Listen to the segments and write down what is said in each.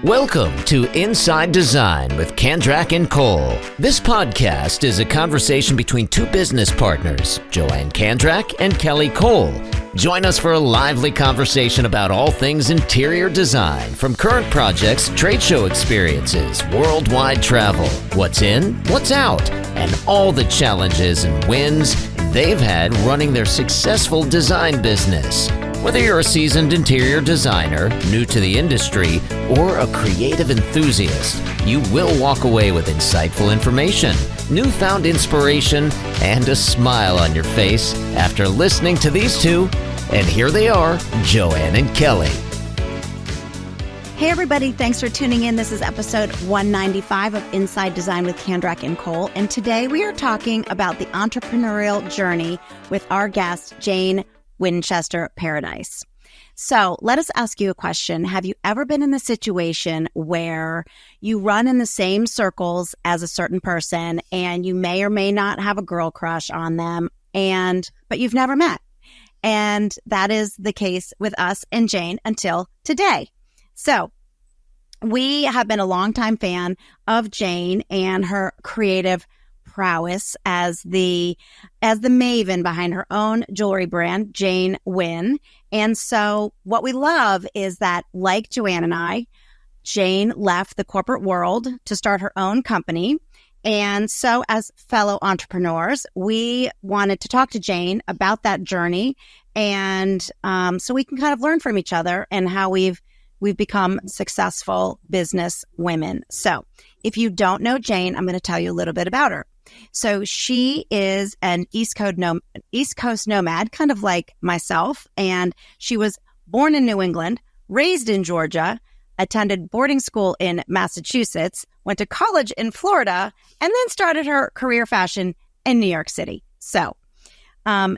Welcome to Inside Design with Kandrac and Kole. This podcast is a conversation between two business partners, Joanne Kandrac and Kelly Kole. Join us for a lively conversation about all things interior design, from current projects, trade show experiences, worldwide travel, what's in, what's out, and all the challenges and wins they've had running their successful design business. Whether you're a seasoned interior designer, new to the industry, or a creative enthusiast, you will walk away with insightful information, newfound inspiration, and a smile on your face after listening to these two. And here they are, Joanne and Kelly. Hey everybody, thanks for tuning in. This is episode 195 of Inside Design with Kandrac and Kole. And today we are talking about the entrepreneurial journey with our guest, Jane Winchester, Paradis. So let us ask you a question. Have you ever been in a situation where you run in the same circles as a certain person and you may or may not have a girl crush on them, but you've never met? And that is the case with us and Jane until today. So we have been a longtime fan of Jane and her creative prowess as the maven behind her own jewelry brand, Jane Win. And so what we love is that, like Joanne and I, Jane left the corporate world to start her own company. And so as fellow entrepreneurs, we wanted to talk to Jane about that journey. And so we can kind of learn from each other and how we've become successful business women. So if you don't know Jane, I'm going to tell you a little bit about her. So she is an East Coast nomad, kind of like myself. And she was born in New England, raised in Georgia, attended boarding school in Massachusetts, went to college in Florida, and then started her career fashion in New York City. So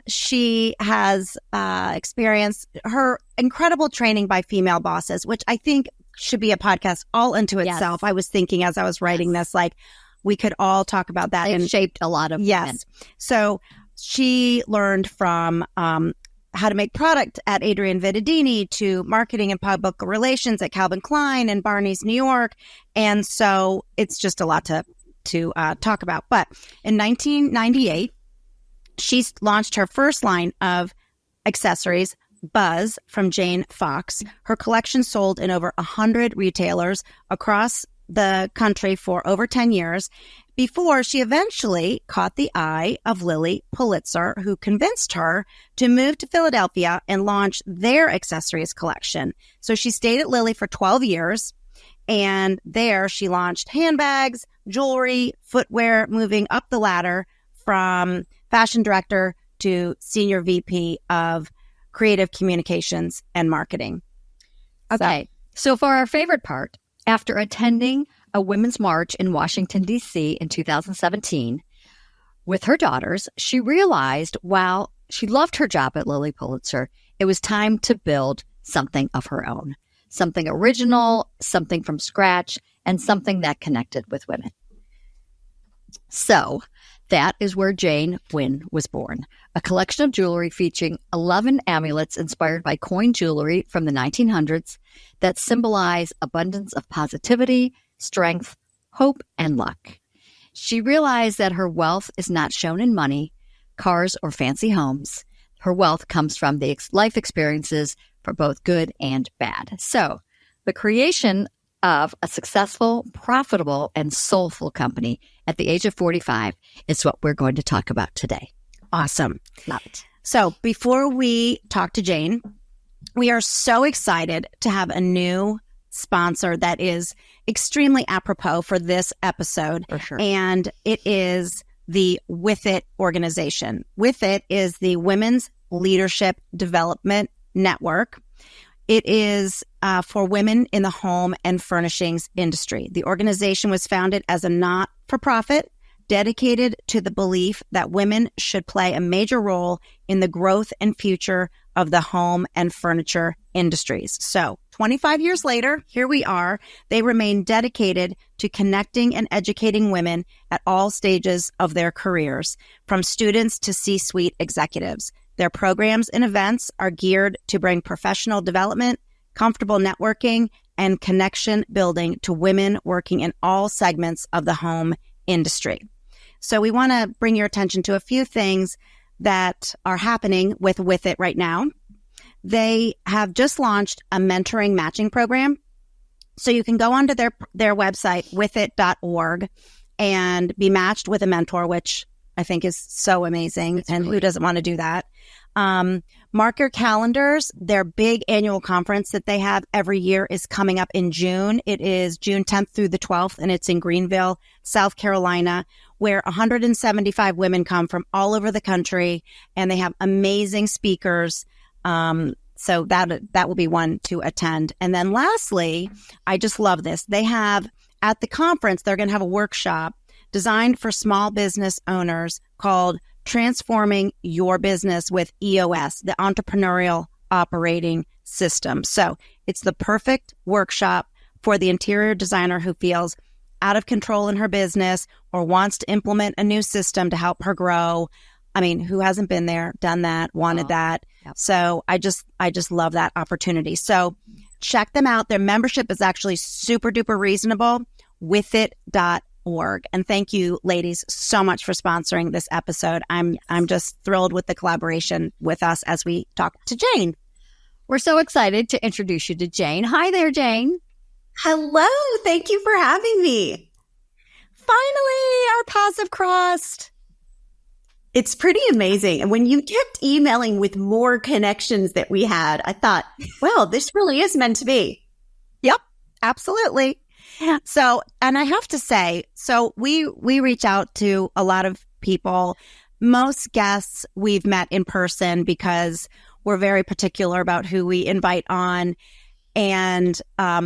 she has experienced her incredible training by female bosses, which I think should be a podcast all into itself. Yes. I was thinking as I was writing this, like, we could all talk about that. It shaped a lot of women. So she learned from how to make product at Adrienne Vittadini to marketing and public relations at Calvin Klein and Barney's New York. And so it's just a lot to talk about. But in 1998, she launched her first line of accessories, Buzz, from Jane Fox. Her collection sold in over 100 retailers across the country for over 10 years before she eventually caught the eye of Lilly Pulitzer, who convinced her to move to Philadelphia and launch their accessories collection. So she stayed at Lilly for 12 years, and there she launched handbags, jewelry, footwear, moving up the ladder from fashion director to senior VP of creative communications and marketing. Okay. So for our favorite part, after attending a women's march in Washington, D.C. in 2017 with her daughters, she realized while she loved her job at Lilly Pulitzer, it was time to build something of her own, something original, something from scratch, and something that connected with women. So that is where Jane Win was born, a collection of jewelry featuring 11 amulets inspired by coin jewelry from the 1900s that symbolize abundance of positivity, strength, hope, and luck. She realized that her wealth is not shown in money, cars, or fancy homes. Her wealth comes from the life experiences for both good and bad. So the creation of a successful, profitable, and soulful company at the age of 45 is what we're going to talk about today. Awesome. Love it. So before we talk to Jane, we are so excited to have a new sponsor that is extremely apropos for this episode. For sure. And it is the With It organization. With It is the Women's Leadership Development Network. It is for women in the home and furnishings industry. The organization was founded as a not-for-profit dedicated to the belief that women should play a major role in the growth and future of the home and furniture industries. So 25 years later, here we are. They remain dedicated to connecting and educating women at all stages of their careers, from students to C-suite executives. Their programs and events are geared to bring professional development, comfortable networking, and connection building to women working in all segments of the home industry. So we want to bring your attention to a few things that are happening with it right now. They have just launched a mentoring matching program. So you can go onto their website, withit.org, and be matched with a mentor, which I think is so amazing. And who doesn't want to do that? Mark your calendars. Their big annual conference that they have every year is coming up in June. It is June 10th through the 12th, and it's in Greenville, South Carolina, where 175 women come from all over the country, and they have amazing speakers. So that will be one to attend. And then lastly, I just love this. They have at the conference, they're going to have a workshop designed for small business owners called Transforming Your Business with EOS, the Entrepreneurial Operating System. So it's the perfect workshop for the interior designer who feels out of control in her business or wants to implement a new system to help her grow. I mean, who hasn't been there, done that, wanted that? Yep. So I just love that opportunity. So check them out. Their membership is actually super duper reasonable. Withit.org. And thank you, ladies, so much for sponsoring this episode. I'm just thrilled with the collaboration with us as we talk to Jane. We're so excited to introduce you to Jane. Hi there, Jane. Hello. Thank you for having me. Finally, our paths have crossed. It's pretty amazing. And when you kept emailing with more connections that we had, I thought, well, this really is meant to be. Yep, absolutely. So, and I have to say, so we reach out to a lot of people. Most guests we've met in person because we're very particular about who we invite on. And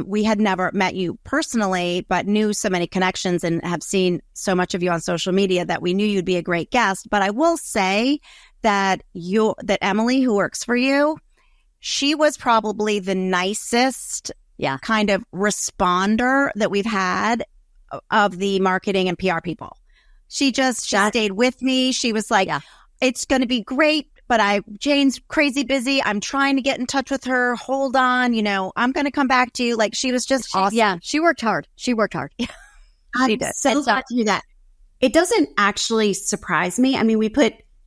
we had never met you personally, but knew so many connections and have seen so much of you on social media that we knew you'd be a great guest. But I will say that Emily, who works for you, she was probably the nicest kind of responder that we've had of the marketing and PR people. She stayed with me. She was like, it's going to be great. But Jane's crazy busy. I'm trying to get in touch with her. Hold on. I'm going to come back to you. Like, she was just awesome. Yeah, she worked hard. She did. So glad to hear that. It doesn't actually surprise me. I mean,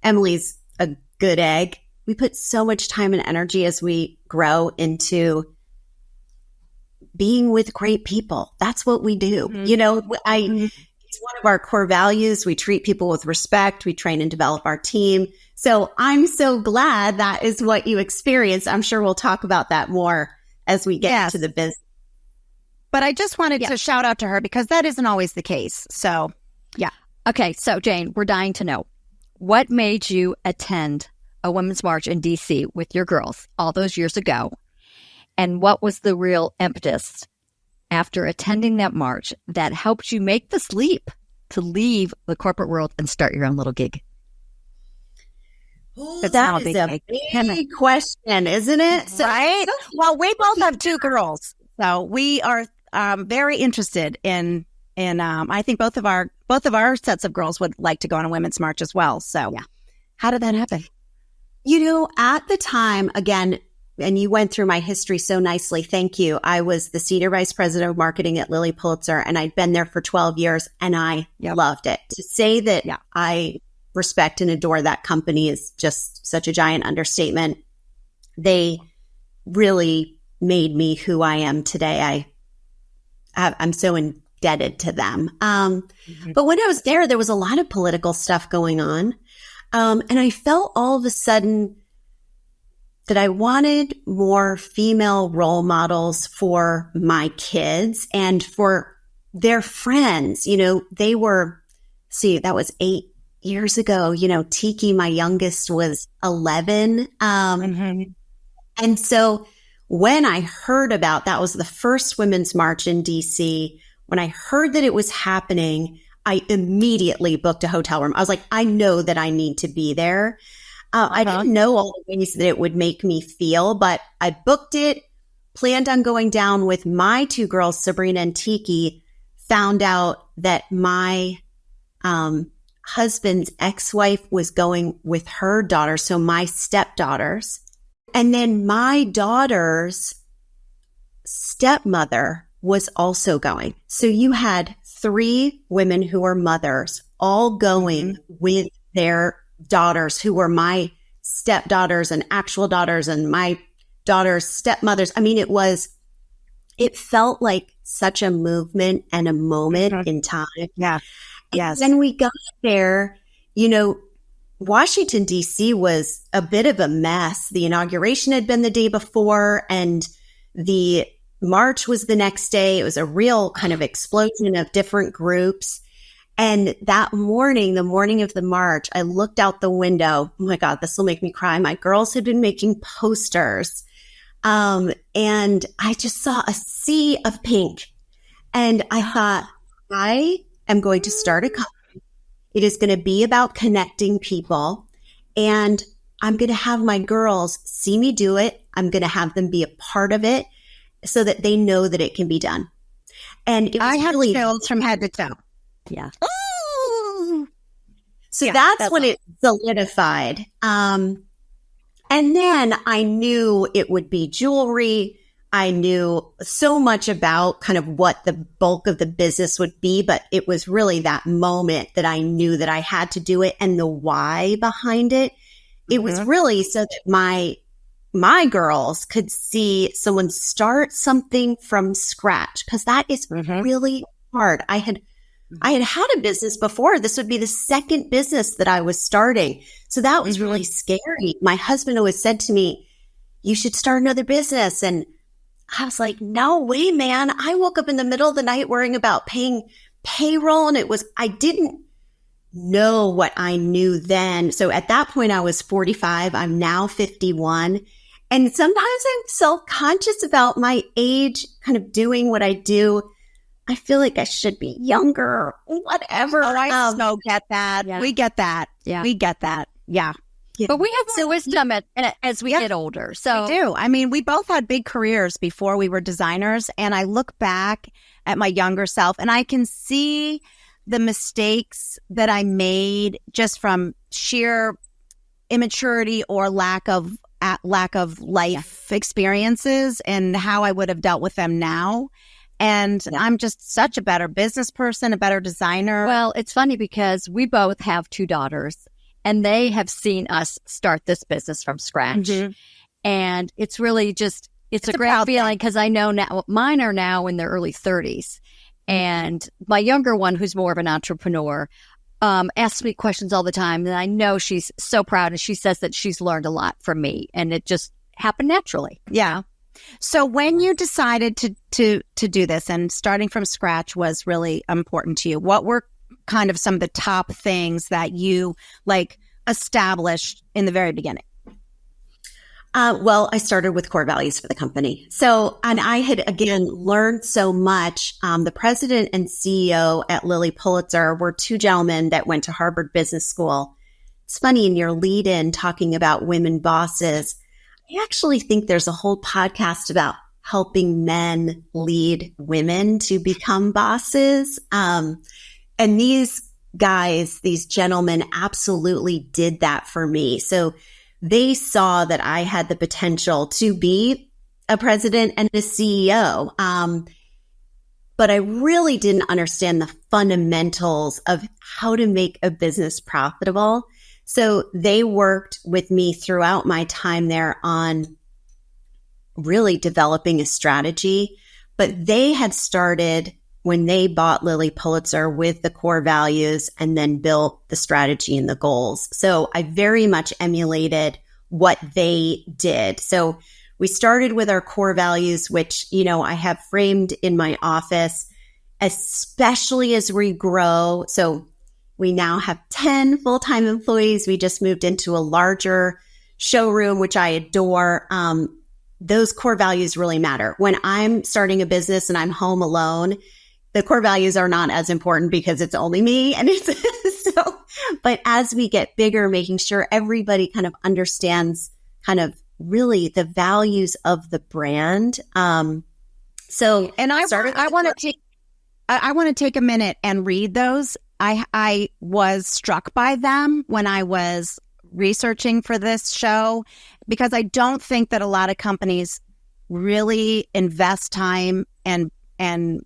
Emily's a good egg. We put so much time and energy as we grow into being with great people. That's what we do. Mm-hmm. It's one of our core values. We treat people with respect. We train and develop our team. So I'm so glad that is what you experienced. I'm sure we'll talk about that more as we get to the business. But I just wanted to shout out to her because that isn't always the case. So, yeah. Okay. So, Jane, we're dying to know what made you attend a women's march in D.C. with your girls all those years ago? And what was the real impetus after attending that march that helped you make this leap to leave the corporate world and start your own little gig? That is a big question, isn't it? Right? Well, we both have two girls, so we are very interested in. I think both of our sets of girls would like to go on a women's march as well. So, how did that happen? At the time, again, and you went through my history so nicely. Thank you. I was the senior vice president of marketing at Lilly Pulitzer, and I'd been there for 12 years, and I loved it. To say that I respect and adore that company is just such a giant understatement. They really made me who I am today. I'm so indebted to them. But when I was there was a lot of political stuff going on. And I felt all of a sudden that I wanted more female role models for my kids and for their friends. They were, that was 8 years ago. Tiki, my youngest, was 11. And so when I heard about that was the first women's march in DC, when I heard that it was happening, I immediately booked a hotel room. I was like, I know that I need to be there. I didn't know all the ways that it would make me feel, but I booked it, planned on going down with my two girls, Sabrina and Tiki, found out that my husband's ex-wife was going with her daughter, so my stepdaughters. And then my daughters stepmother was also going. So you had 3 women who were mothers all going with their daughters who were my stepdaughters and actual daughters and my daughter's stepmothers. I mean, it felt like such a movement and a moment in time. Yeah. Yes. And then we got there, Washington, D.C. was a bit of a mess. The inauguration had been the day before and the march was the next day. It was a real kind of explosion of different groups. And that morning, the morning of the march, I looked out the window. Oh my God, this will make me cry. My girls had been making posters. And I just saw a sea of pink. And I thought, I am going to start a company. It is going to be about connecting people. And I'm going to have my girls see me do it. I'm going to have them be a part of it so that they know that it can be done. And it was I have really chills from head to toe. Yeah. So Yeah, that's when it solidified. And then I knew it would be jewelry. I knew so much about kind of what the bulk of the business would be, but it was really that moment that I knew that I had to do it and the why behind it. It was really so that my girls could see someone start something from scratch, because that is really hard. I had a business before. This would be the second business that I was starting. So that was really scary. My husband always said to me, you should start another business. And I was like, no way, man. I woke up in the middle of the night worrying about paying payroll. And I didn't know what I knew then. So at that point, I was 45. I'm now 51. And sometimes I'm self-conscious about my age, kind of doing what I do. I feel like I should be younger or whatever. Oh, I so get that. Yeah. We get that. Yeah. We get that. Yeah. But we have more wisdom as we get older. So We do. I mean, we both had big careers before we were designers. And I look back at my younger self and I can see the mistakes that I made just from sheer immaturity or lack of life experiences and how I would have dealt with them now. And I'm just such a better business person, a better designer. Well, it's funny because we both have 2 daughters and they have seen us start this business from scratch. And it's really just, it's a great feeling because I know now mine are now in their early 30s. And my younger one, who's more of an entrepreneur, asks me questions all the time. And I know she's so proud. And she says that she's learned a lot from me. And it just happened naturally. Yeah. So when you decided to do this and starting from scratch was really important to you, what were kind of some of the top things that you established in the very beginning? Well, I started with core values for the company. So, and I had, again, learned so much. The president and CEO at Lilly Pulitzer were 2 gentlemen that went to Harvard Business School. It's funny, in your lead-in talking about women bosses, I actually think there's a whole podcast about helping men lead women to become bosses. And these guys, these gentlemen absolutely did that for me. So they saw that I had the potential to be a president and a CEO. But I really didn't understand the fundamentals of how to make a business profitable. So they worked with me throughout my time there on really developing a strategy. But they had started when they bought Lilly Pulitzer with the core values and then built the strategy and the goals. So I very much emulated what they did. So we started with our core values, which, I have framed in my office, especially as we grow. So we now have 10 full-time employees. We just moved into a larger showroom, which I adore. Those core values really matter. When I'm starting a business and I'm home alone, the core values are not as important because it's only me and but as we get bigger, making sure everybody kind of understands kind of really the values of the brand. I want to take a minute and read those. I was struck by them when I was researching for this show because I don't think that a lot of companies really invest time and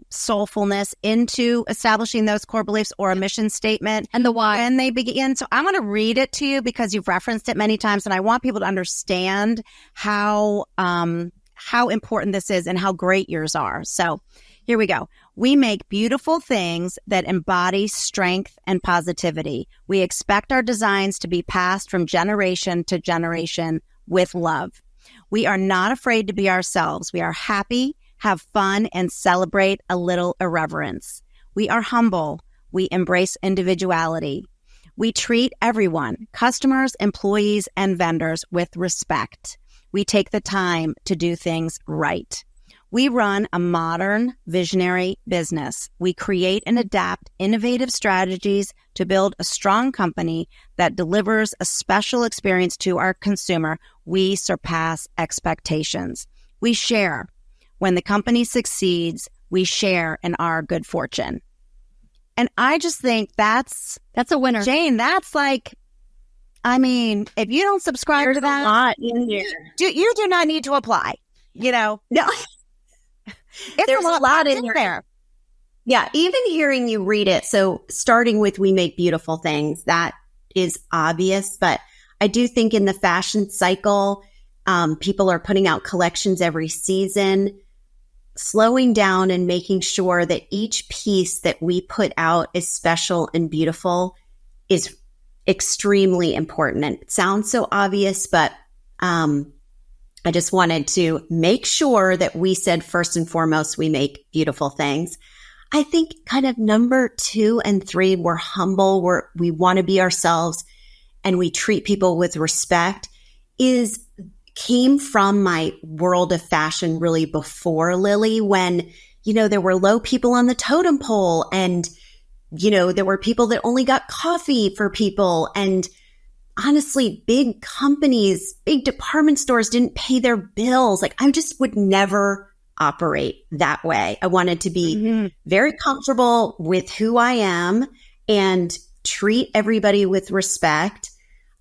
soulfulness into establishing those core beliefs or a mission statement and the why. When they begin. So I'm going to read it to you because you've referenced it many times, and I want people to understand how important this is and how great yours are. So here we go. We make beautiful things that embody strength and positivity. We expect our designs to be passed from generation to generation with love. We are not afraid to be ourselves. We are happy, have fun, and celebrate a little irreverence. We are humble. We embrace individuality. We treat everyone, customers, employees, and vendors, with respect. We take the time to do things right. We run a modern, visionary business. We create and adapt innovative strategies to build a strong company that delivers a special experience to our consumer. We surpass expectations. We share. When the company succeeds, we share in our good fortune. And I just think that's a winner. Jane, that's like, I mean, if you don't subscribe to that, a lot in here. You do not need to apply, No. There's a lot in there. Yeah, even hearing you read it. So starting with we make beautiful things, that is obvious. But I do think in the fashion cycle, people are putting out collections every season. Slowing down and making sure that each piece that we put out is special and beautiful is extremely important. And it sounds so obvious, but I just wanted to make sure that we said first and foremost, we make beautiful things. I think kind of number 2 and 3, we're humble, we want to be ourselves, and we treat people with respect came from my world of fashion really before Lily, when, there were low people on the totem pole, and, there were people that only got coffee for people. And honestly, big companies, big department stores didn't pay their bills. Like, I just would never operate that way. I wanted to be very comfortable with who I am and treat everybody with respect.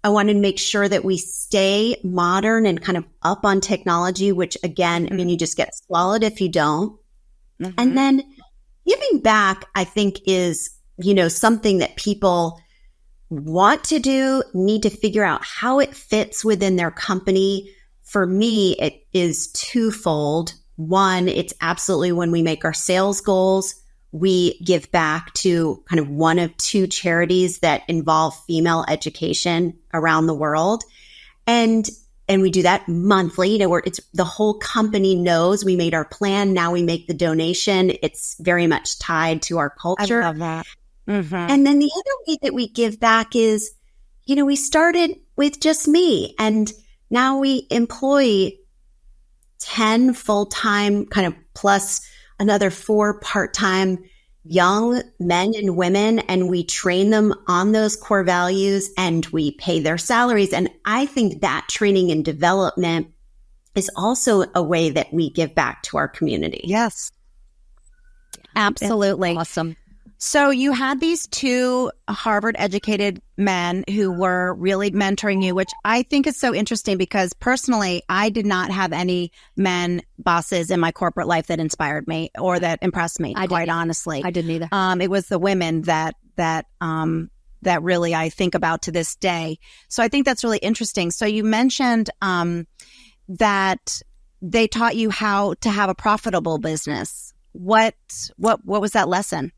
I wanted to make sure that we stay modern and kind of up on technology, which again, I mean, you just get swallowed if you don't. And then giving back, I think, is, something that people want to do, need to figure out how it fits within their company. For me, it is twofold. One, it's absolutely when we make our sales goals, we give back to kind of one of 2 charities that involve female education around the world. And we do that monthly, where it's the whole company knows we made our plan. Now we make the donation. It's very much tied to our culture. I love that. And then the other way that we give back is, we started with just me, and now we employ 10 full-time kind of plus another 4 part-time young men and women, and we train them on those core values and we pay their salaries. And I think that training and development is also a way that we give back to our community. Yes, absolutely. That's awesome. So you had these 2 Harvard-educated men who were really mentoring you, which I think is so interesting because personally, I did not have any men bosses in my corporate life that inspired me or that impressed me, quite honestly. I didn't either. It was the women that really I think about to this day. So I think that's really interesting. So you mentioned that they taught you how to have a profitable business. What was that lesson?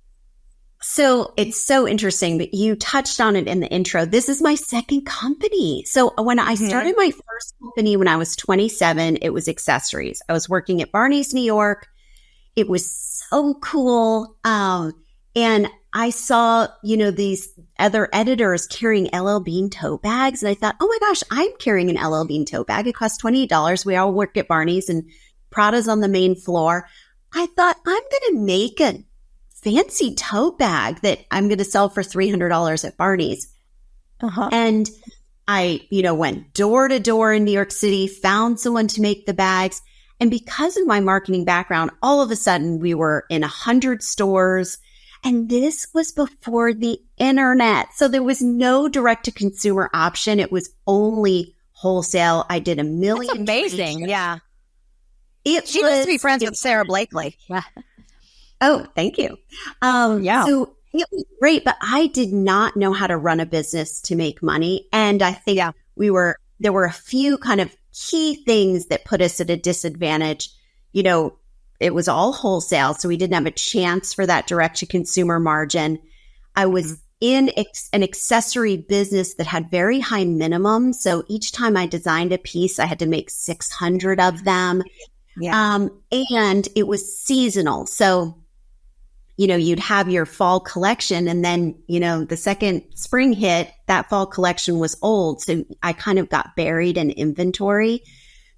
So it's so interesting, but you touched on it in the intro. This is my second company. So when I started my first company when I was 27, it was accessories. I was working at Barney's, New York. It was so cool. And I saw, these other editors carrying LL Bean tote bags. And I thought, oh my gosh, I'm carrying an LL Bean tote bag. It costs $28. We all work at Barney's and Prada's on the main floor. I thought, I'm going to make a fancy tote bag that I'm going to sell for $300 at Barney's. And I, went door to door in New York City, found someone to make the bags. And because of my marketing background, all of a sudden we were in 100 stores. And this was before the internet. So there was no direct to consumer option. It was only wholesale. I did 1 million. That's amazing. Yeah. She used to be friends with Sarah Blakely. Oh, thank you. Yeah. So it was great, but I did not know how to run a business to make money. And I think there were a few kind of key things that put us at a disadvantage. You know, it was all wholesale, so we didn't have a chance for that direct to consumer margin. I was in an accessory business that had very high minimums. So each time I designed a piece, I had to make 600 of them. Yeah. And it was seasonal. So, you know, you'd have your fall collection and then, you know, the second spring hit, that fall collection was old. So I kind of got buried in inventory.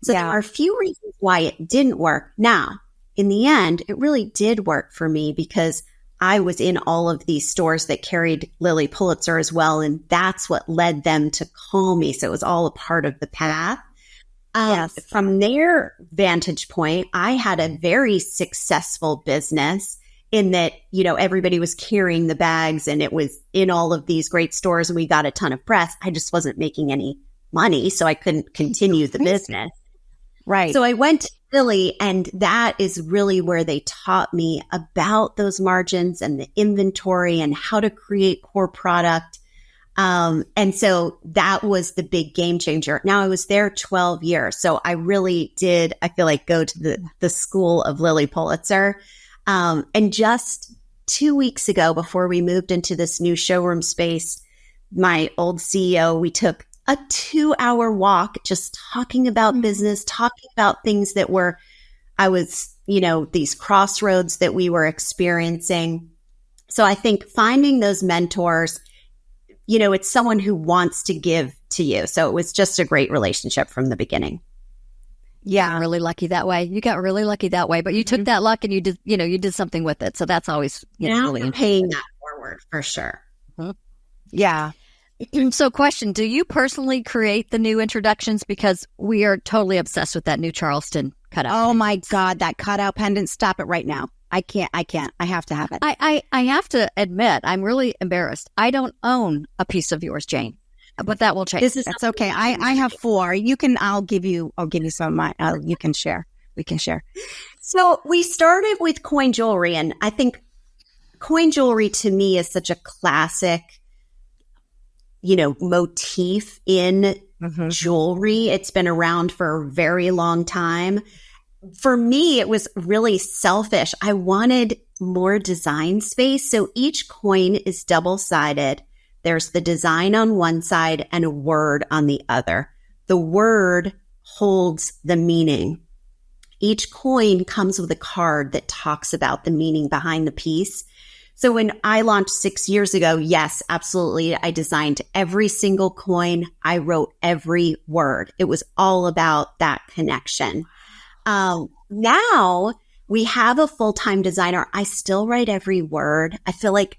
So there are a few reasons why it didn't work. Now, in the end, it really did work for me because I was in all of these stores that carried Lilly Pulitzer as well. And that's what led them to call me. So it was all a part of the path. From their vantage point, I had a very successful business in that, you know, everybody was carrying the bags and it was in all of these great stores and we got a ton of press. I just wasn't making any money, so I couldn't continue the business. Right. So I went to Lilly, and that is really where they taught me about those margins and the inventory and how to create core product. And so that was the big game changer. Now I was there 12 years. So I really did, I feel like, go to the school of Lilly Pulitzer. And just 2 weeks ago, before we moved into this new showroom space, my old CEO, we took a 2-hour walk, just talking about business, talking about things that these crossroads that we were experiencing. So I think finding those mentors, you know, it's someone who wants to give to you. So it was just a great relationship from the beginning. Yeah. Really lucky that way. You got really lucky that way, but you took that luck and you did something with it. So that's always, really paying that forward for sure. Mm-hmm. Yeah. So question, do you personally create the new introductions? Because we are totally obsessed with that new Charleston cutout. Oh my God, that cutout pendant. Stop it right now. I can't. I have to have it. I have to admit, I'm really embarrassed. I don't own a piece of yours, Jane, but that will change. That's okay. I have 4. I'll give you some of mine. You can share. We can share. So we started with coin jewelry, and I think coin jewelry to me is such a classic, you know, motif in jewelry. It's been around for a very long time. For me, it was really selfish. I wanted more design space. So each coin is double-sided. There's the design on one side and a word on the other. The word holds the meaning. Each coin comes with a card that talks about the meaning behind the piece. So when I launched 6 years ago, yes, absolutely. I designed every single coin. I wrote every word. It was all about that connection. Now we have a full-time designer. I still write every word. I feel like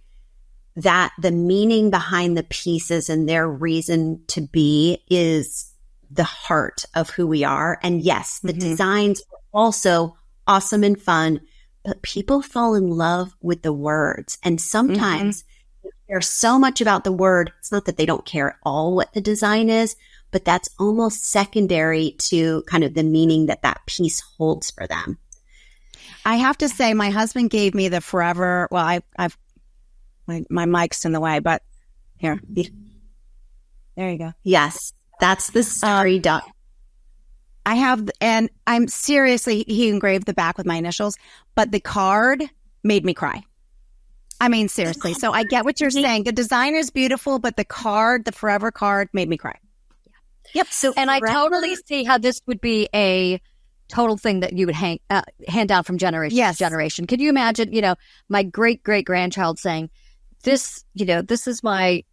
that the meaning behind the pieces and their reason to be is the heart of who we are. And yes, the designs are also awesome and fun, but people fall in love with the words. And sometimes they care so much about the word. It's not that they don't care at all what the design is, but that's almost secondary to kind of the meaning that piece holds for them. I have to say, my husband gave me the forever. Well, I've my mic's in the way, but here, there you go. Yes, that's the story duck. I have, and I'm seriously, he engraved the back with my initials, but the card made me cry. I mean, seriously. So I get what you're saying. The design is beautiful, but the card, the forever card, made me cry. Yep. So, and I totally see how this would be a total thing that you would hand down from generation to generation. Could you imagine, my great-great-grandchild saying, this is my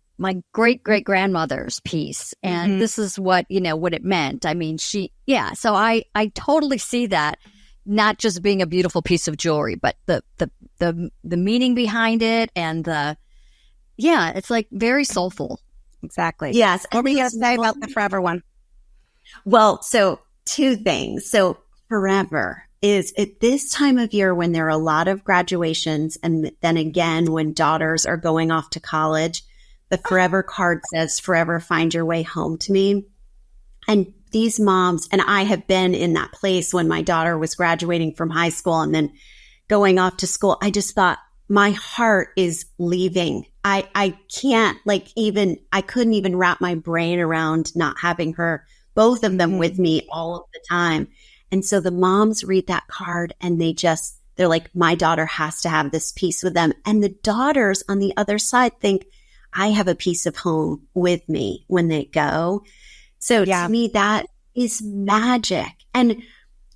great-great-grandmother's piece, and this is what it meant. I mean, so I totally see that, not just being a beautiful piece of jewelry, but the meaning behind it, and it's like very soulful. Exactly. Yes. What were you going to say about the forever one? Well, so 2 things. So forever is at this time of year when there are a lot of graduations, and then again when daughters are going off to college, the forever card says, forever find your way home to me. And these moms, and I have been in that place when my daughter was graduating from high school and then going off to school. I just thought, my heart is leaving. I can't I couldn't even wrap my brain around not having her, both of them with me all of the time. And so the moms read that card and they're like, my daughter has to have this piece with them. And the daughters on the other side think, I have a piece of home with me when they go. So to me, that is magic. And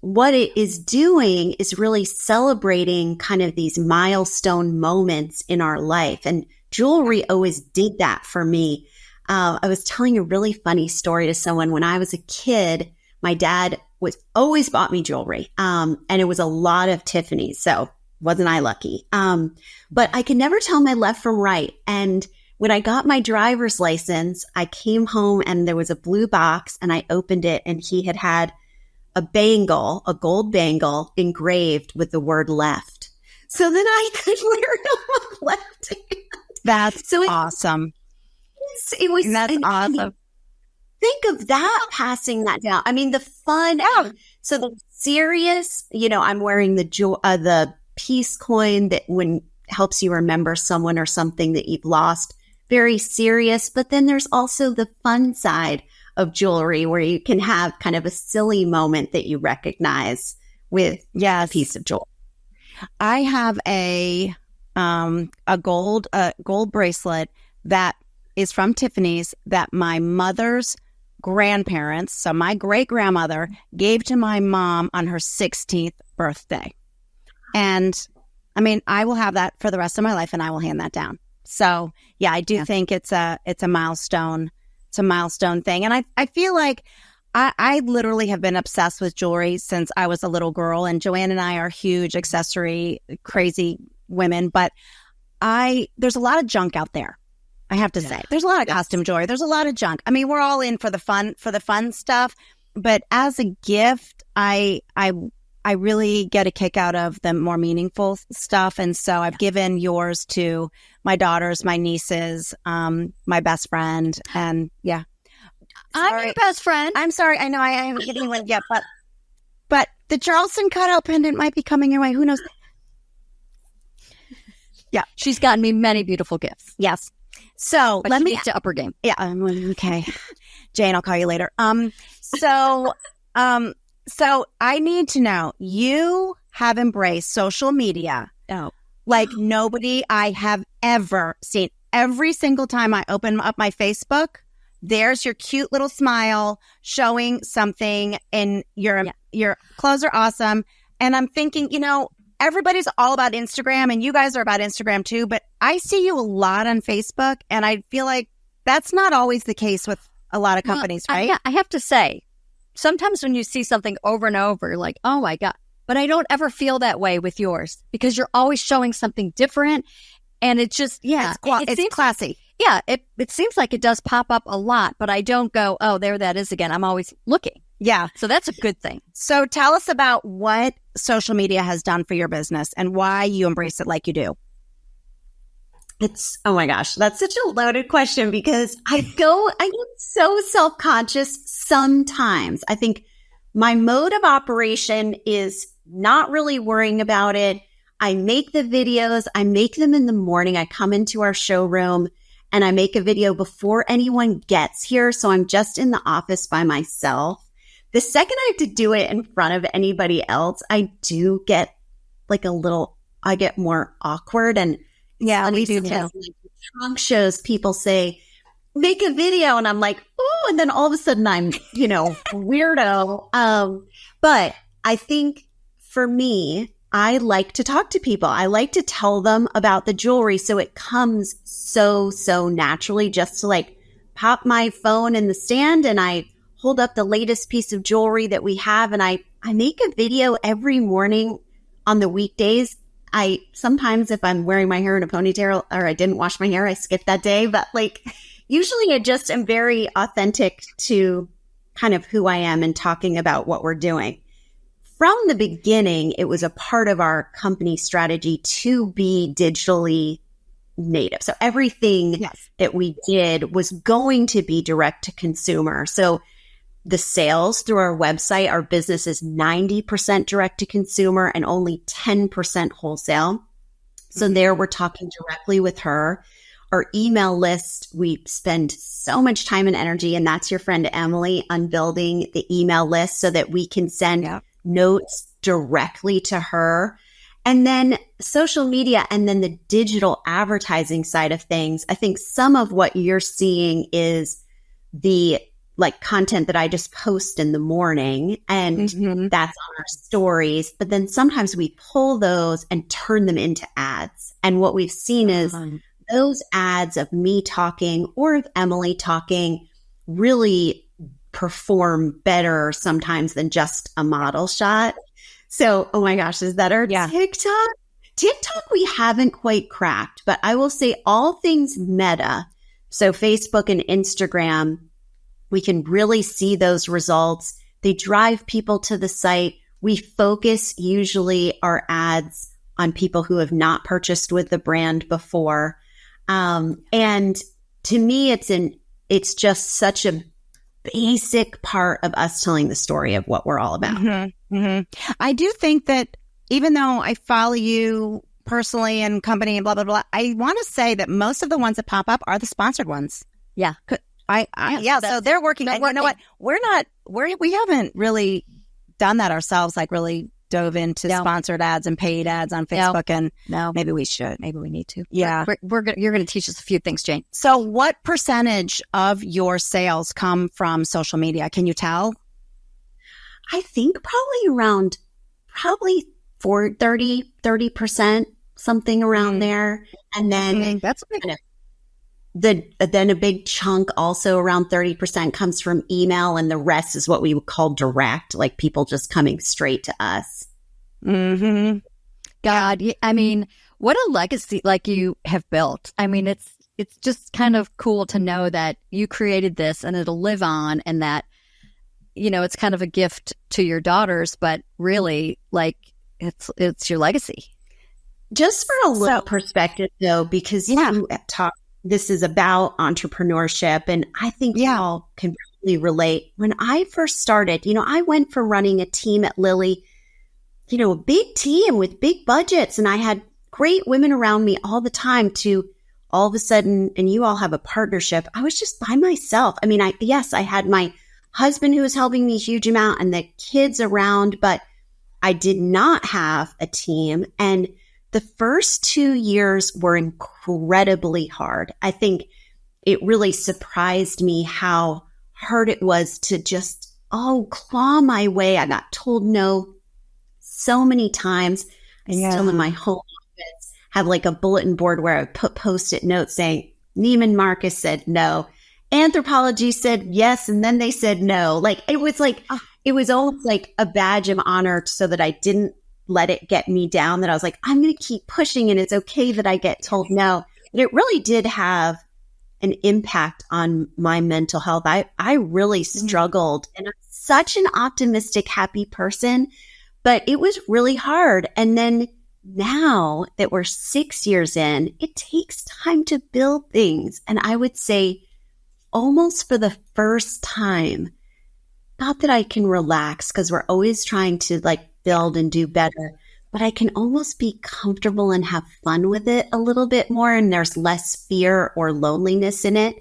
what it is doing is really celebrating kind of these milestone moments in our life. And jewelry always did that for me. I was telling a really funny story to someone. When I was a kid, my dad always bought me jewelry. And it was a lot of Tiffany's. So wasn't I lucky? But I could never tell my left from right. And when I got my driver's license, I came home and there was a blue box and I opened it and he had a bangle, a gold bangle engraved with the word left. So then I could wear it on my left hand. That's awesome. That's awesome. Think of that, passing that down. I mean, the fun. So the serious, I'm wearing the peace coin that helps you remember someone or something that you've lost. Very serious. But then there's also the fun side of jewelry where you can have kind of a silly moment that you recognize with a piece of jewelry. I have a gold bracelet that is from Tiffany's that my mother's grandparents, so my great grandmother, gave to my mom on her 16th birthday. And I mean, I will have that for the rest of my life and I will hand that down. So yeah, I do think it's a milestone. It's a milestone thing. And I feel like I literally have been obsessed with jewelry since I was a little girl. And Joanne and I are huge accessory crazy women, but there's a lot of junk out there. I have to say, there's a lot of costume jewelry. There's a lot of junk. I mean, we're all in for the fun stuff, but as a gift, I really get a kick out of the more meaningful stuff. And so I've given yours to my daughters, my nieces, my best friend. And I'm your best friend. I'm sorry. I know I haven't given one yet, but the Charleston cutout pendant might be coming your way. Who knows? Yeah. She's gotten me many beautiful gifts. Yes. So but let me to upper game. Yeah. Okay. Jane, I'll call you later. So I need to know, you have embraced social media. Oh. Like nobody I have ever seen. Every single time I open up my Facebook, there's your cute little smile showing something, and your clothes are awesome. And I'm thinking, everybody's all about Instagram, and you guys are about Instagram too, but I see you a lot on Facebook, and I feel like that's not always the case with a lot of companies, right? I have to say, sometimes when you see something over and over, you're like, oh my God. But I don't ever feel that way with yours because you're always showing something different. And it's just, it's classy. Yeah, it seems like it does pop up a lot, but I don't go, oh, there that is again. I'm always looking. Yeah. So that's a good thing. So tell us about what social media has done for your business and why you embrace it like you do. Oh my gosh, that's such a loaded question because I get so self-conscious sometimes. I think my mode of operation is not really worrying about it. I make the videos. I make them in the morning. I come into our showroom and I make a video before anyone gets here. So I'm just in the office by myself. The second I have to do it in front of anybody else, I do get I get more awkward. And we do too. Like trunk shows, people say, make a video. And I'm like, oh, and then all of a sudden I'm, weirdo. But I think for me, I like to talk to people. I like to tell them about the jewelry. So it comes so naturally just to pop my phone in the stand and I hold up the latest piece of jewelry that we have. And I make a video every morning on the weekdays. Sometimes if I'm wearing my hair in a ponytail or I didn't wash my hair, I skip that day. But usually I just am very authentic to kind of who I am and talking about what we're doing. From the beginning, it was a part of our company strategy to be digitally native. So everything that we did was going to be direct to consumer. So the sales through our website, our business is 90% direct to consumer and only 10% wholesale. So there we're talking directly with her. Our email list, we spend so much time and energy, and that's your friend Emily, on building the email list so that we can send notes directly to her. And then social media, and then the digital advertising side of things. I think some of what you're seeing is the content that I just post in the morning, and that's on our stories. But then sometimes we pull those and turn them into ads. And what we've seen is those ads of me talking or of Emily talking really perform better sometimes than just a model shot. So, oh my gosh, is that our TikTok? TikTok we haven't quite cracked, but I will say all things Meta, so Facebook and Instagram, we can really see those results. They drive people to the site. We focus usually our ads on people who have not purchased with the brand before. And to me, it's just such a basic part of us telling the story of what we're all about. I do think that even though I follow you personally and company and blah, blah, blah, I want to say that most of the ones that pop up are the sponsored ones. Yeah. So they're working. And you know what? We haven't really done that ourselves, really dove into sponsored ads and paid ads on Facebook. And maybe we should. Maybe we need to. Yeah. You're going to teach us a few things, Jane. So what percentage of your sales come from social media? Can you tell? I think probably around 30%, something around there. And then that's then a big chunk, also around 30%, comes from email, and the rest is what we would call direct, like people just coming straight to us. God, I mean, what a legacy you have built. I mean, it's just kind of cool to know that you created this and it'll live on, and that, it's kind of a gift to your daughters, but really it's your legacy. Just for a little perspective though, because you talk, this is about entrepreneurship, and I think y'all can really relate. When I first started, I went from running a team at Lilly, a big team with big budgets, and I had great women around me all the time, to all of a sudden, and you all have a partnership, I was just by myself. I mean, I had my husband who was helping me a huge amount and the kids around, but I did not have a team. And the first 2 years were incredibly hard. I think it really surprised me how hard it was to just, claw my way. I got told no so many times. I still in my home office have a bulletin board where I put Post-it notes saying, Neiman Marcus said no. Anthropology said yes, and then they said no. It was almost like a badge of honor, so that I didn't let it get me down, that I was like, I'm going to keep pushing, and it's okay that I get told no. But it really did have an impact on my mental health. I really struggled, and I'm such an optimistic, happy person, but it was really hard. And then now that we're 6 years in, it takes time to build things. And I would say almost for the first time, not that I can relax, because we're always trying to build and do better, but I can almost be comfortable and have fun with it a little bit more, and there's less fear or loneliness in it.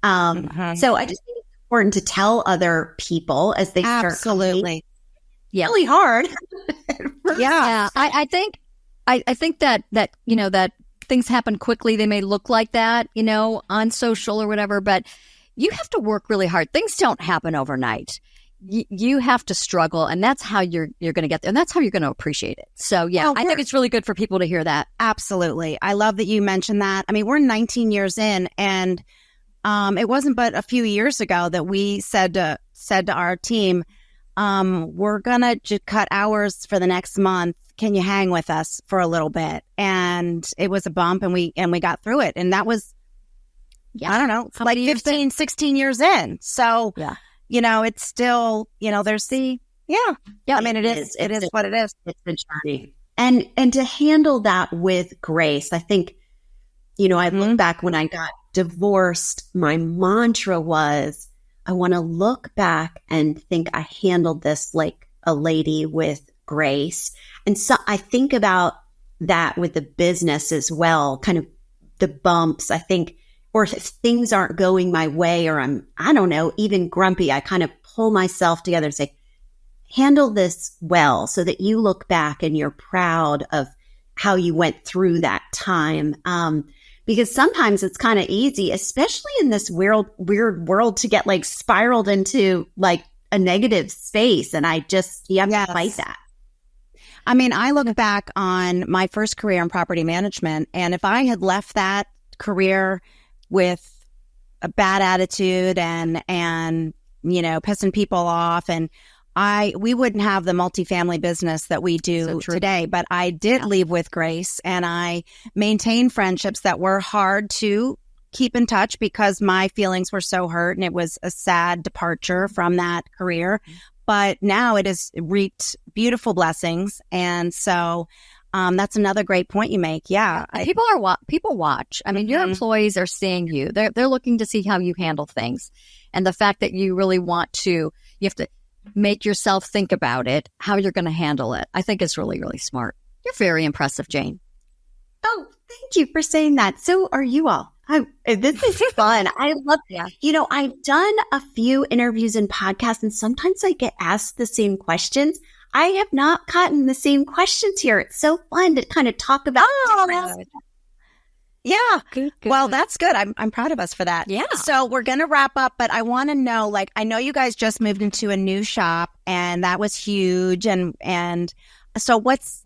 So I just think it's important to tell other people as they start. Absolutely. Really hard. I think that that things happen quickly. They may look like that, on social or whatever, but you have to work really hard. Things don't happen overnight. You have to struggle, and that's how you're going to get there, and that's how you're going to appreciate it. So, I think it's really good for people to hear that. Absolutely. I love that you mentioned that. I mean, we're 19 years in, and it wasn't but a few years ago that we said to our team, we're going to cut hours for the next month. Can you hang with us for a little bit? And it was a bump, and we got through it. And that was, I don't know, 15, 16 years in. So, it's still, there's the, I mean, it is what it is. It's the journey. And to handle that with grace, I think, I look back when I got divorced, my mantra was, I want to look back and think I handled this like a lady with grace. And so I think about that with the business as well, kind of the bumps, I think, or if things aren't going my way or I don't know, even grumpy, I kind of pull myself together and say, handle this well so that you look back and you're proud of how you went through that time. Because sometimes it's kind of easy, especially in this weird world, to get like spiraled into like a negative space. And you have to fight that. I mean, I look back on my first career in property management, and if I had left that career with a bad attitude and pissing people off, and we wouldn't have the multifamily business that we do today. But I did leave with grace, and I maintained friendships that were hard to keep in touch because my feelings were so hurt, and it was a sad departure from that career. But now it has reaped beautiful blessings. And so that's another great point you make. Yeah. People watch. I mean, your employees are seeing you. They're looking to see how you handle things. And the fact that you really you have to make yourself think about it, how you're going to handle it, I think is really, really smart. You're very impressive, Jane. Oh, thank you for saying that. So are you all. This is fun. I love it. Yeah. I've done a few interviews and podcasts, and sometimes I get asked the same questions. I have not gotten the same questions here. It's so fun to kind of talk about. Yeah. Good. Well, that's good. I'm proud of us for that. Yeah. So we're going to wrap up, but I want to know, I know you guys just moved into a new shop, and that was huge. And so what's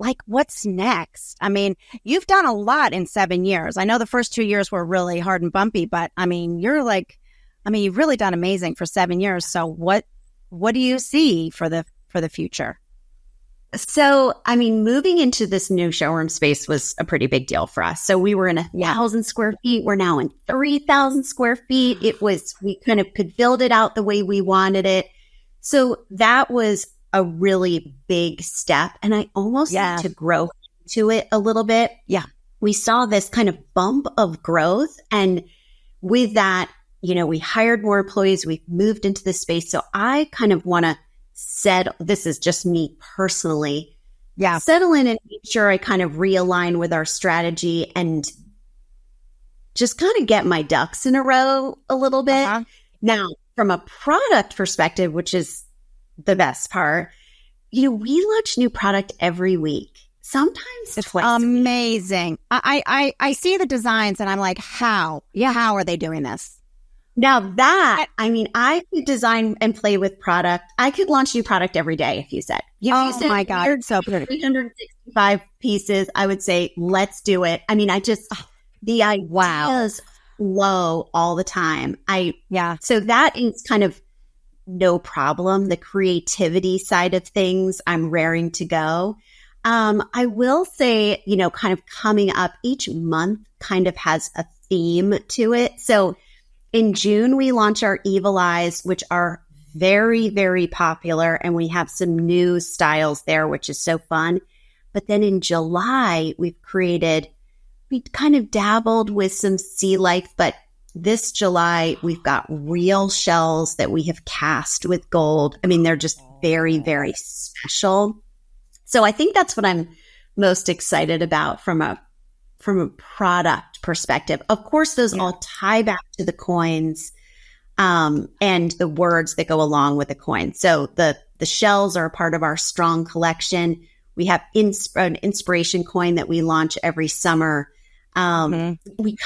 next? I mean, you've done a lot in 7 years. I know the first 2 years were really hard and bumpy, but I mean, you've really done amazing for 7 years. So what do you see for the future? So, I mean, moving into this new showroom space was a pretty big deal for us. So we were in 1,000 square feet. We're now in 3,000 square feet. We kind of could build it out the way we wanted it. So that was a really big step. And I almost need to grow to it a little bit. Yeah. We saw this kind of bump of growth. And with that, we hired more employees. We've moved into the space. So I kind of want to this is just me personally. Yeah. Settle in and make sure I kind of realign with our strategy and just kind of get my ducks in a row a little bit. Uh-huh. Now, from a product perspective, which is the best part, we launch new product every week. Sometimes twice. Amazing. I see the designs and I'm like, how? Yeah. How are they doing this? Now I could design and play with product. I could launch new product every day if you said. My God. So pretty. 365 pieces. I would say, let's do it. I mean, the ideas flow all the time. So that is kind of no problem. The creativity side of things, I'm raring to go. I will say, kind of coming up each month kind of has a theme to it. So in June, we launch our Evil Eyes, which are very, very popular. And we have some new styles there, which is so fun. But then in July, we kind of dabbled with some sea life. But this July, we've got real shells that we have cast with gold. I mean, they're just very, very special. So I think that's what I'm most excited about from a product perspective. Of course, those all tie back to the coins and the words that go along with the coins. So the shells are a part of our strong collection. We have an inspiration coin that we launch every summer. We kind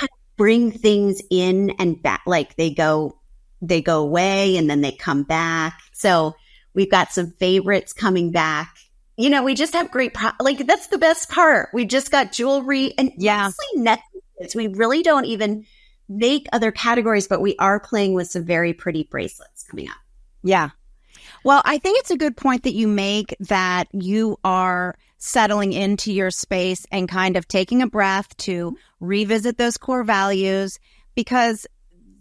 of bring things in and back, like they go away and then they come back. So we've got some favorites coming back. We just have great, that's the best part. We just got jewelry and honestly necklaces. We really don't even make other categories, but we are playing with some very pretty bracelets coming up. Yeah. Well, I think it's a good point that you make that you are settling into your space and kind of taking a breath to revisit those core values, because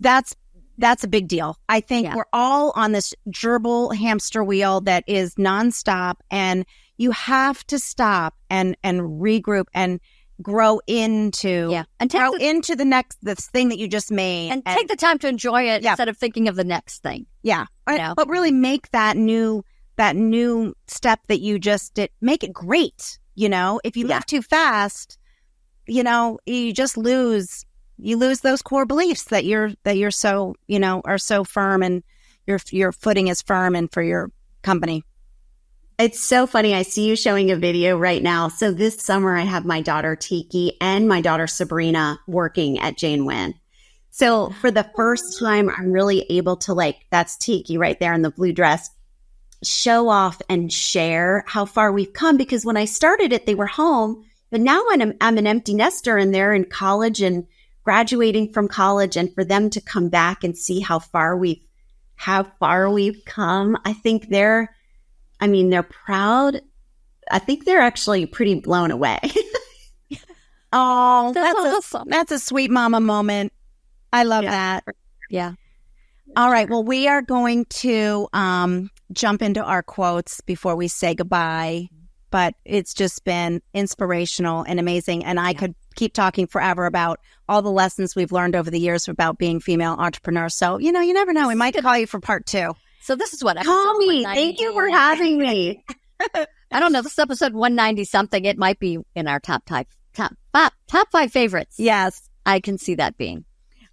that's a big deal. I think we're all on this gerbil hamster wheel that is nonstop, and you have to stop and regroup and grow into and grow into the thing that you just made, and take the time to enjoy it instead of thinking of the next thing. But really make that new step that you just did, make it great. If you move too fast, you just lose those core beliefs that you're so are so firm, and your footing is firm and for your company. It's so funny. I see you showing a video right now. So this summer, I have my daughter Tiki and my daughter Sabrina working at Jane Wynn. So for the first time, I'm really able to that's Tiki right there in the blue dress, show off and share how far we've come. Because when I started it, they were home, but now I'm an empty nester and they're in college and graduating from college. And for them to come back and see how far we've come, I think they're proud. I think they're actually pretty blown away. Oh, that's awesome. That's a sweet mama moment. I love that. Yeah. All right. Well, we are going to jump into our quotes before we say goodbye, but it's just been inspirational and amazing. And I could keep talking forever about all the lessons we've learned over the years about being female entrepreneurs. So, you never know. We might call you for part 2. So this is what call me. Thank you for having me. I don't know. This is episode 190 something. It might be in our top 5 favorites. Yes, I can see that being.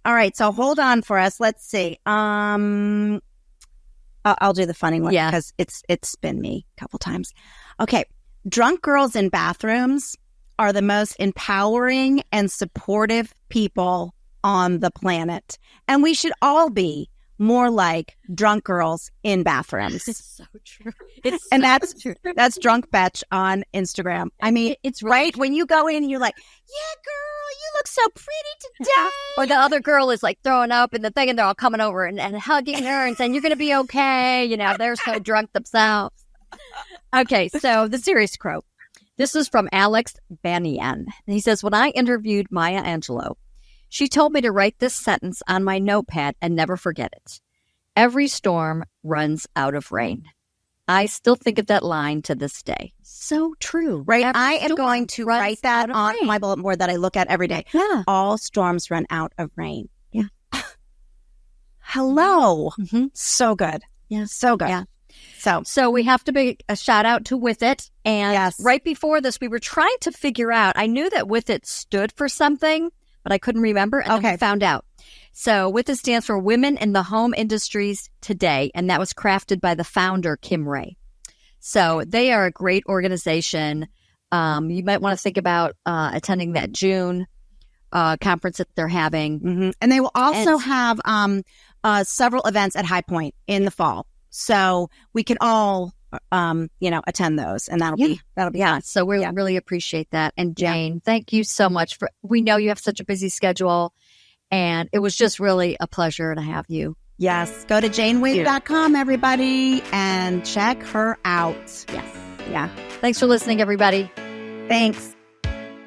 All right. So hold on for us. Let's see. I'll do the funny one because it's been me a couple times. Okay. Drunk girls in bathrooms are the most empowering and supportive people on the planet, and we should all be more like drunk girls in bathrooms. It's so true. That's true. That's Drunk Betch on Instagram. I mean, it's really right. True. When you go in, you're like, yeah, girl, you look so pretty today. Or the other girl is throwing up in the thing, and they're all coming over and hugging her and saying, you're going to be okay. They're so drunk themselves. Okay, so the serious quote. This is from Alex Banian. He says, when I interviewed Maya Angelou, she told me to write this sentence on my notepad and never forget it. Every storm runs out of rain. I still think of that line to this day. So true. Right. I am going to write that on my bulletin board that I look at every day. Yeah. All storms run out of rain. Yeah. Hello. Mm-hmm. So good. Yeah. So good. Yeah. So we have to make a shout out to With It. And right before this, we were trying to figure out, I knew that With It stood for something, but I couldn't remember. And then we found out. So With It stands for Women in the Home Industries Today. And that was crafted by the founder, Kim Ray. So they are a great organization. You might want to think about attending that June conference that they're having. Mm-hmm. And they will also have several events at High Point in the fall. So we can all, attend those, and that'll be fun. So we really appreciate that. And Jane, thank you so much we know you have such a busy schedule, and it was just really a pleasure to have you. Yes. Go to janewave.com, everybody, and check her out. Yes. Yeah. Thanks for listening, everybody. Thanks.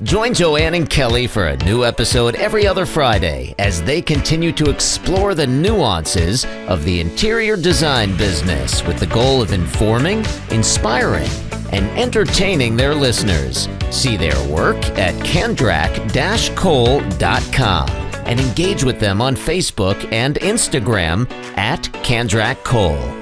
Join Joanne and Kelly for a new episode every other Friday as they continue to explore the nuances of the interior design business with the goal of informing, inspiring, and entertaining their listeners. See their work at Kandrac-Kole.com and engage with them on Facebook and Instagram at Kandrac Kole.